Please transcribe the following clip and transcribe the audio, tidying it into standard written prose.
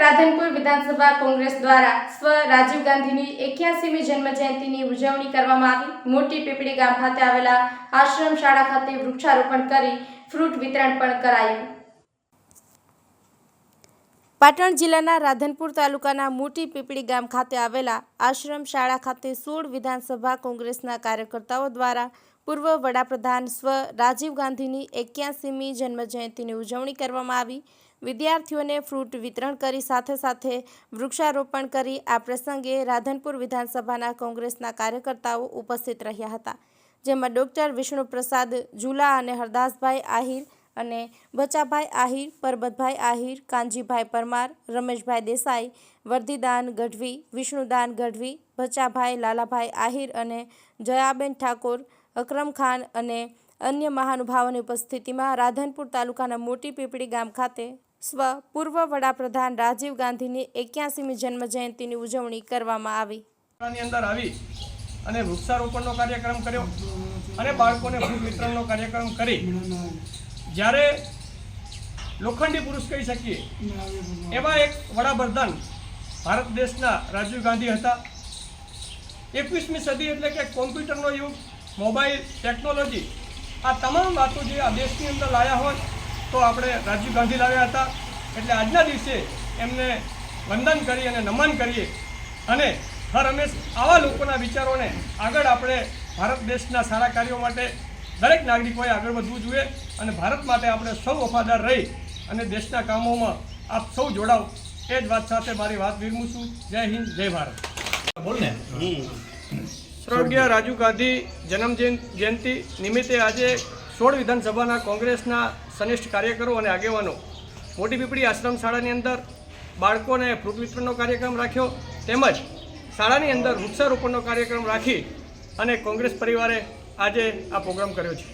રાધનપુર વિધાનસભા કોંગ્રેસ દ્વારા સ્વ રાજીવ ગાંધીની 81મી જન્મજયંતિની ઉજવણી કરવામાં આવી। મોટી પીપળી ગામ ખાતે આવેલા આશ્રમ શાળા ખાતે વૃક્ષારોપણ કરી ફ્રૂટ વિતરણ પણ કરાયું। પાટણ જિલ્લાના રાધનપુર તાલુકાના મોટી પીપળી ગામ ખાતે આવેલા આશ્રમ શાળા ખાતે 16 વિધાનસભા કોંગ્રેસના કાર્યકર્તાઓ દ્વારા પૂર્વ વડાપ્રધાન સ્વ રાજીવ ગાંધીની 81મી જન્મજયંતિની ઉજવણી કરવામાં આવી। વિદ્યાર્થીઓને ફ્રૂટ વિતરણ કરી સાથે વૃક્ષારોપણ કરી આ પ્રસંગે રાધનપુર વિધાનસભાના કોંગ્રેસના કાર્યકર્તાઓ ઉપસ્થિત રહ્યા હતા, જેમાં ડોક્ટર વિષ્ણુપ્રસાદ ઝુલા અને હરદાસભાઈ આહિર અને બચાભાઈ આહિર, પરબતભાઈ આહિર, કાનજીભાઈ પરમાર, રમેશભાઈ દેસાઈ, વર્ધીદાન ગઢવી, વિષ્ણુદાન ગઢવી, બચાભાઈ લાલાભાઈ આહિર અને જયાબેન ઠાકોર, અકરમ ખાન અને અન્ય મહાનુભાવોની ઉપસ્થિતિમાં રાધનપુર તાલુકાના મોટી પીપળી ગામ ખાતે પૂર્વ વડાપ્રધાન રાજીવ ગાંધીની 81મી જન્મજયંતિની ઉજવણી કરવામાં આવી। અંદર આવી અને વૃક્ષારોપણનો કાર્યક્રમ કર્યો અને બાળકોને ફ્રૂટ વિતરણનો કાર્યક્રમ કરી જ્યારે લોખંડી પુરુષ કહી શકીએ એવા એક વડાપ્રધાન ભારત દેશના રાજીવ ગાંધી હતા। 21મી સદી એટલે કે કોમ્પ્યુટરનો યુગ, મોબાઈલ ટેકનોલોજી, આ તમામ વાતો જે આ દેશની અંદર લાવ્યા હોય તો આપણે રાજીવ ગાંધી લાવ્યા હતા। એટલે આજના દિવસે એમને વંદન કરી અને નમન કરીએ અને હર હંમેશ આવા લોકોના વિચારોને આગળ આપણે ભારત દેશના સારા કાર્યો માટે દરેક નાગરિકોએ આગળ વધવું જોઈએ અને ભારત માટે આપણે સૌ વફાદાર રહી અને દેશના કામોમાં આપ સૌ જોડાવ, એ જ વાત સાથે મારી વાત વિરમું છું। જય હિન્દ, જય ભારત। બોલને સ્વર્ગીય રાજીવ ગાંધી જન્મ જયંતિ નિમિત્તે આજે 16 વિધાનસભાના કોંગ્રેસના સનિષ્ઠ કાર્યકરો અને આગેવાનો મોટી પીપળી આશ્રમ શાળાની અંદર બાળકોને ફ્રૂટ વિતરણનો કાર્યક્રમ રાખ્યો, તેમજ શાળાની અંદર વૃક્ષારોપણનો કાર્યક્રમ રાખી અને કોંગ્રેસ પરિવારે આજે આ પ્રોગ્રામ કર્યો છે।